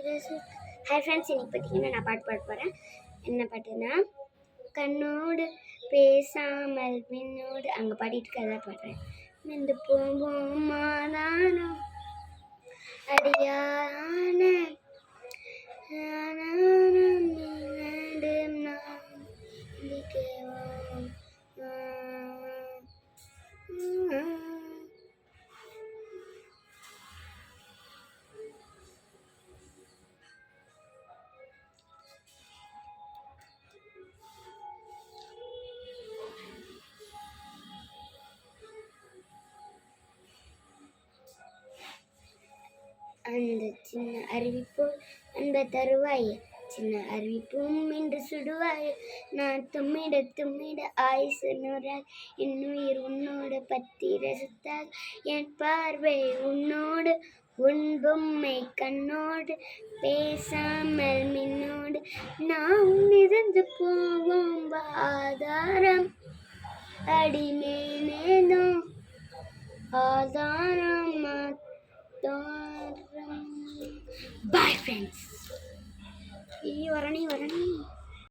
Hi friends, இன்னைக்கு பார்த்தீங்கன்னா நான் பாட்டு பாட போகிறேன். என்ன பாட்டுன்னா, கண்ணோடு பேசாமல் விண்ணோடு அங்கே பாடிட்டு கதை பாடுறேன். நின்று போகும் மாதானோ அடியான அந்த சின்ன அறிவிப்பு அந்த தருவாய், சின்ன அறிவிப்பும் இன்று சுடுவாய். நான் தும்மிட ஆயுசு நூறால், என் உயிர் உன்னோட பத்தி ரசித்தால், என் பார்வை உன்னோடு உன் பொம்மை கண்ணோடு பேசாமல் மின்னோடு நாம் மிதந்து போவோம் ஆதாரம் அடிமேனேனோ ஆதாரம். Bye friends. Ini warna